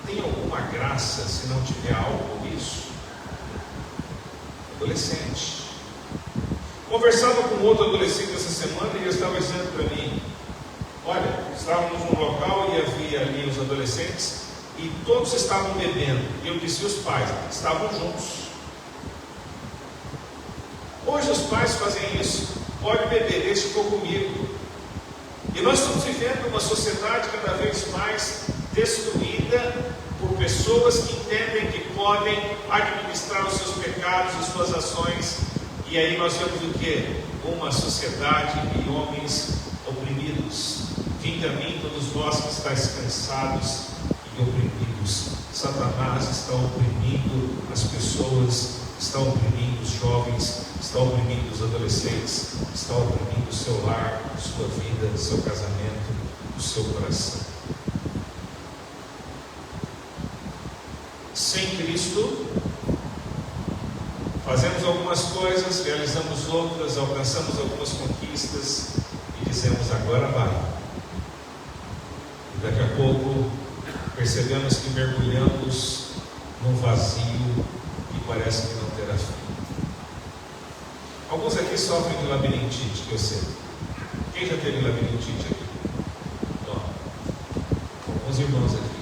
tem alguma graça se não tiver álcool nisso? Adolescente. Conversava com outro adolescente essa semana e ele estava dizendo para mim: olha, estávamos num local e havia ali os adolescentes e todos estavam bebendo. E eu disse: e os pais? Estavam juntos. Hoje os pais fazem isso: pode beber, deixe que for comigo. E nós estamos vivendo uma sociedade cada vez mais destruída por pessoas que entendem que podem administrar os seus pecados e suas ações. E aí nós vemos o que? Uma sociedade de homens oprimidos. Vinde a mim todos vós que estáis cansados e oprimidos. Satanás está oprimindo as pessoas, está oprimindo os jovens, está oprimindo os adolescentes, está oprimindo o seu lar, sua vida, seu casamento, o seu coração. Sem Cristo, fazemos algumas coisas, realizamos outras, alcançamos algumas conquistas e dizemos: agora vai. E daqui a pouco percebemos que mergulhamos num vazio que parece que não terá fim. Alguns aqui sofrem de labirintite, que eu sei. Quem já teve labirintite aqui? Ó, alguns irmãos aqui.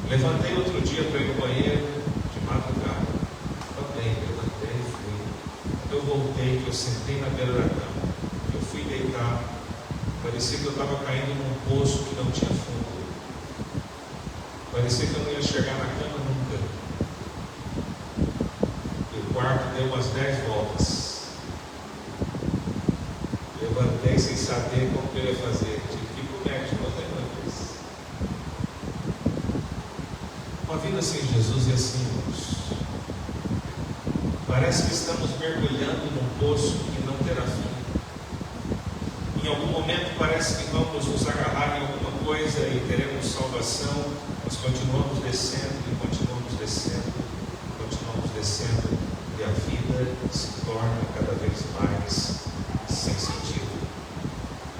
Levantei outro dia para ir no banheiro de madrugada. Levantei, fui. Quando eu voltei, que eu sentei na beira da cama, que eu fui deitar, parecia que eu estava caindo num poço que não tinha fundo. Parecia que eu não ia chegar na cama nunca. E o quarto deu umas 10 voltas. Levantei sem saber como que eu ia fazer. Tive que ir para o médico aos levantes. Uma vida sem Jesus é assim, irmãos. Parece que estamos mergulhando num poço que não terá fim. Em algum momento parece que vamos nos agarrar em alguma coisa e teremos salvação. Nós continuamos descendo e continuamos descendo, continuamos descendo, e a vida se torna cada vez mais sem sentido.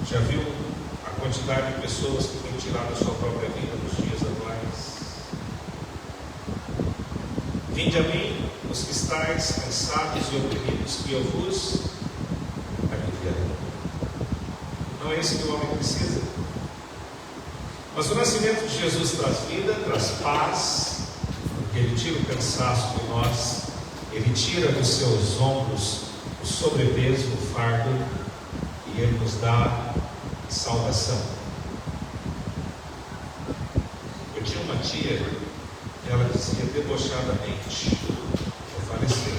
Já viu a quantidade de pessoas que têm tirado a sua própria vida nos dias atuais? Vinde a mim, os que estáis cansados e oprimidos, que eu vos aliviarei. Não é isso que o homem precisa? Mas o nascimento de Jesus traz vida, traz paz, porque Ele tira o cansaço de nós, Ele tira dos seus ombros o sobrepeso, o fardo, e Ele nos dá salvação. Eu tinha uma tia, ela dizia debochadamente: eu faleci.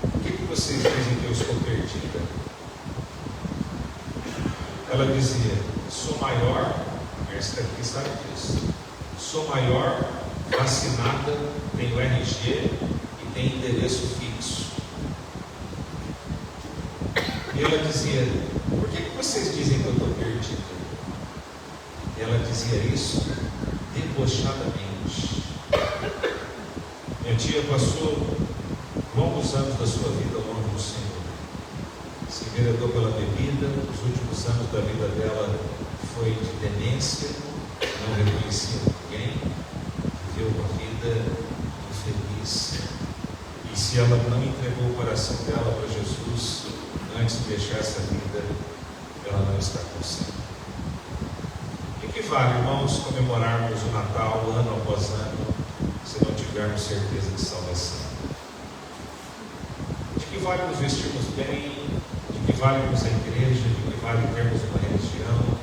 Por que vocês dizem que eu estou perdida? Ela dizia: sou maior, esta aqui sabe disso, sou maior, vacinada, tenho RG e tenho endereço fixo. E ela dizia: por que vocês dizem que eu estou perdida? E ela dizia isso debochadamente. Minha tia passou longos anos da sua vida longe do Senhor. Se enveredou pela bebida. Os últimos anos da vida dela foi de demência, não reconhecia ninguém, viveu uma vida infeliz. E se ela não entregou o coração dela para Jesus antes de deixar essa vida, ela não está com o Senhor. E que vale, irmãos, comemorarmos o Natal ano após ano, se não tivermos certeza de salvação? De que vale nos vestirmos bem? De que vale irmos à igreja? De que vale termos uma religião?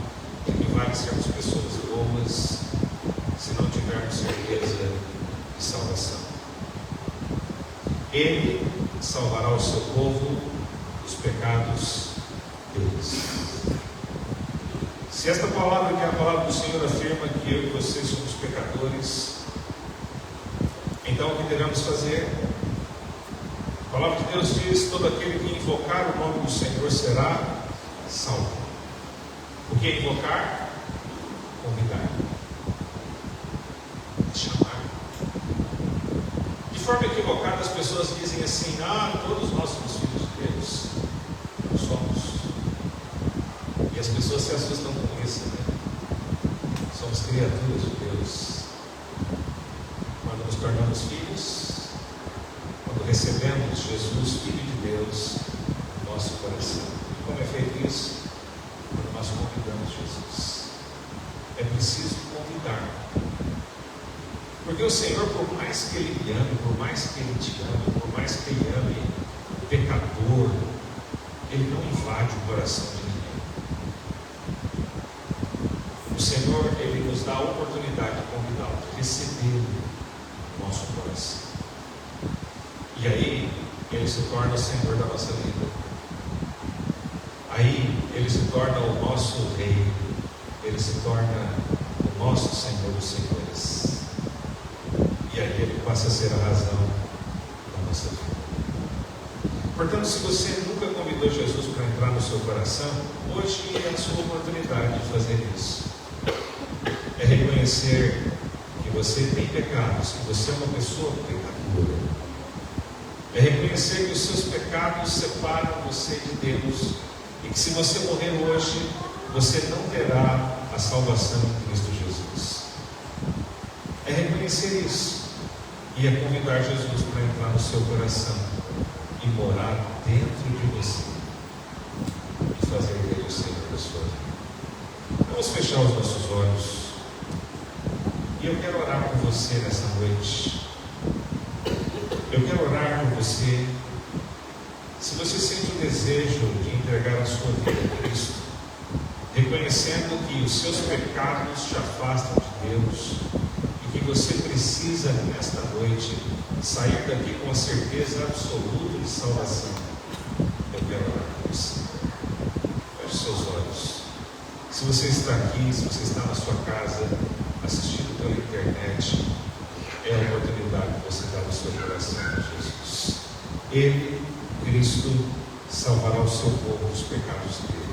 De que vale sermos pessoas boas? tivermos certeza de salvação. Ele salvará o seu povo dos pecados deles. Se esta palavra, que é a palavra do Senhor, afirma que eu e você somos pecadores, então o que devemos fazer? A palavra de Deus diz: todo aquele que invocar o nome do Senhor será salvo. O que é invocar? Convidar, chamar. De forma equivocada, as pessoas dizem assim: todos nós somos filhos de Deus. Não somos. E as pessoas se assustam com isso, né? Somos criaturas de Deus. Quando nos tornamos filhos, quando recebemos Jesus, Filho de Deus, no nosso coração. E como é feito isso? Quando nós convidamos Jesus. É preciso convidar. Porque o Senhor, por mais que Ele me ame, por mais que Ele te ame, por mais que Ele ame o pecador, Ele não invade o coração de ninguém. O Senhor, Ele nos dá a oportunidade de convidá-lo, de receber o nosso coração. E aí, Ele se torna o Senhor da nossa vida. Aí, Ele se torna o nosso Rei. Ele se torna o nosso Senhor dos Senhores. E aí Ele passa a ser a razão da nossa vida. Portanto, se você nunca convidou Jesus para entrar no seu coração, hoje é a sua oportunidade de fazer isso. É reconhecer que você tem pecados, que você é uma pessoa pecadora. É reconhecer que os seus pecados separam você de Deus e que se você morrer hoje, você não terá a salvação em Cristo Jesus. É reconhecer isso e é convidar Jesus para entrar no seu coração e morar dentro de você e fazer dele o Senhor da sua vida. Vamos fechar os nossos olhos e eu quero orar por você nessa noite. Eu quero orar por você. Se você sente o desejo de entregar a sua vida a Cristo, reconhecendo que os seus pecados te afastam de Deus e que você precisa nesta noite sair daqui com a certeza absoluta de salvação, eu quero orar por você. Feche seus olhos. Se você está aqui, se você está na sua casa assistindo pela internet, é a oportunidade que você dá no seu coração a Jesus. Ele, Cristo, salvará o seu povo dos pecados dele.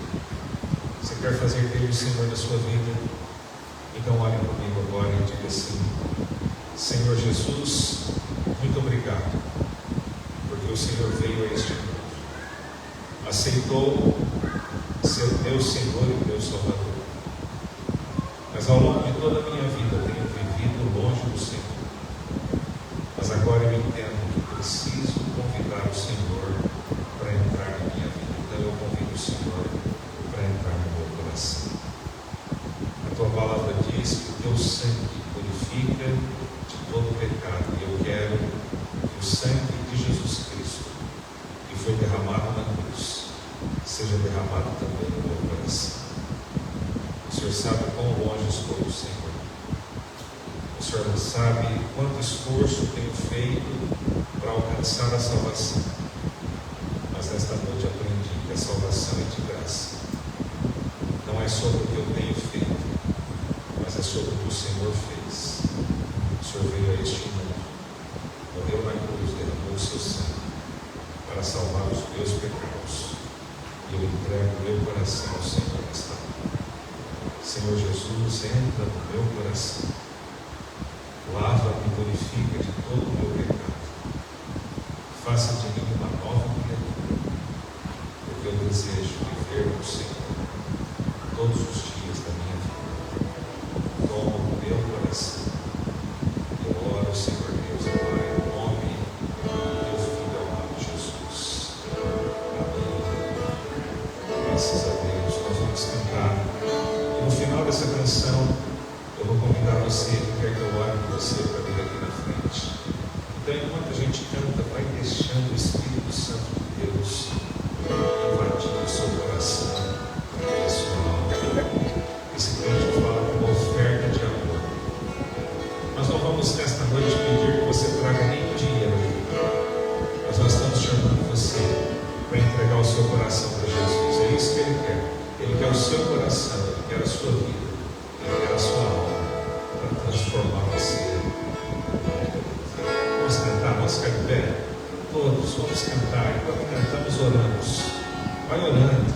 Você quer fazer dele o Senhor da sua vida? Então olhe comigo agora e diga assim: Senhor Jesus, muito obrigado, porque o Senhor veio a este mundo, aceitou ser meu Senhor e meu Salvador, mas ao longo de toda a minha vida eu tenho vivido longe do Senhor, mas agora eu entendo que preciso convidar o Senhor para entrar na minha vida. Então eu convido o Senhor para entrar no meu coração. A tua palavra diz que o teu sangue purifica de todo pecado, e eu quero que o sangue de Jesus Cristo, que foi derramado na cruz, seja derramado também no meu coração. O Senhor sabe quão longe estou do Senhor. O Senhor não sabe quanto esforço tenho feito para alcançar a salvação, mas nesta noite aprendi que a salvação é de graça. Não é sobre o que eu tenho feito, mas é sobre o que o Senhor fez. O Senhor veio a este mundo, morreu na cruz, derramou o seu sangue para salvar os meus pecados. E eu entrego o meu coração ao Senhor nesta noite. Senhor Jesus, entra no meu coração, lava-me e purifica de todo o meu pecado. Faça de mim uma nova criatura, porque eu desejo viver com o Senhor todos os dias da minha vida. Toma o meu coração. Eu oro, Senhor Deus, Pai, em nome do teu Filho amado Jesus. Amém. Graças a Deus. Nós vamos cantar. E no final dessa canção, eu vou convidar você, que quer que eu ore por você, para vir aqui na frente. Então, enquanto a gente canta, vai deixando o Espírito Santo de Deus invadir o seu coração e a sua alma. seu coração, Ele quer a sua vida, Ele quer a sua alma, para transformar você. Vamos cantar, vamos ficar de pé. Todos, vamos cantar. Enquanto cantamos, oramos. Vai orando.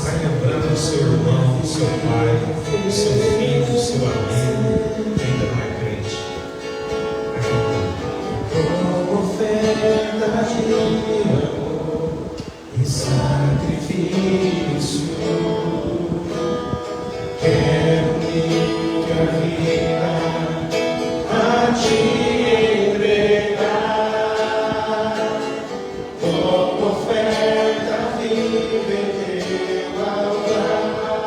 Vai lembrando o seu irmão, o seu pai, o seu filho, o seu amigo, que ainda não é crente. Vai cantando. Como oferta de amor e sacrifício, quero minha vida a ti entregar. Como oferta viva em teu altar.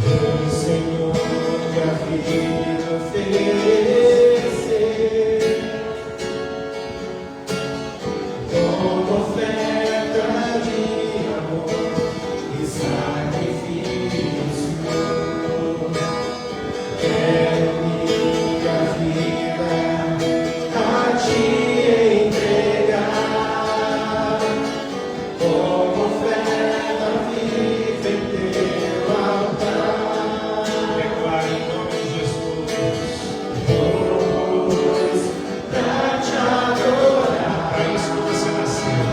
Vem, Senhor, minha vida oferecer. Como oferta de amor e sacrifício, quero minha vida a ti entregar. Como oferta viva em teu altar. Declare em nome de Jesus. Pois pra te adorar, Para isso que você nasceu.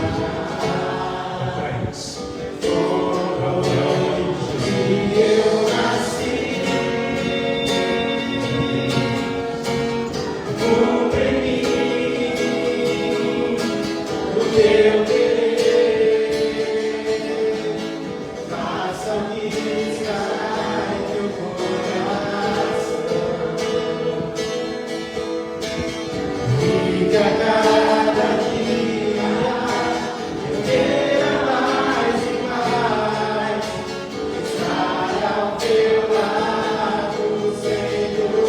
É para isso. Para o nome de Jesus. que eu nasci. Cumpre em mim o teu querer. Faça-me estar em teu coração. E que a cada dia eu queira mais e mais estar ao teu lado, Senhor.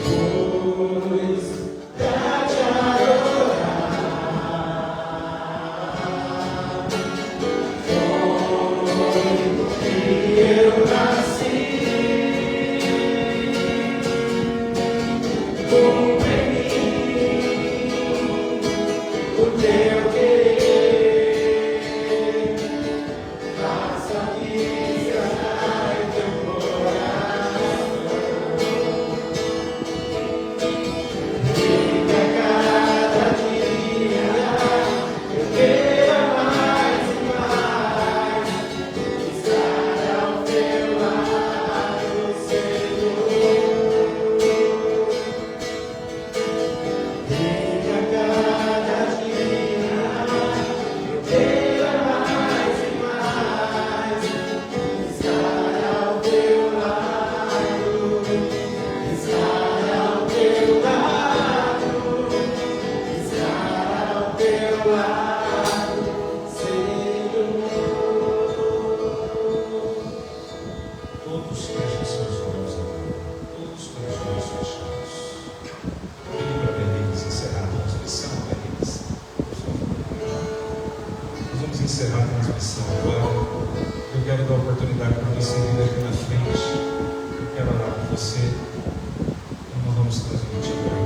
Pois pra te adorar, foi que eu nasci. Cumpre em mim o teu querer. Faça-me estar em teu coração. E que a cada dia eu queira mais e mais estar ao teu lado, Senhor. E que a cada dia eu queira mais e mais estar ao teu lado, estar ao teu lado, estar ao teu lado, Senhor. Todos fechem seus olhos agora. Todos com os olhos fechados. Pedi para Denise encerrar a transmissão, Denise. Por favor. Nós vamos encerrar a transmissão agora. Eu quero dar a oportunidade para você vir aqui na frente. Eu quero orar por você. Então nós vamos transmitir agora.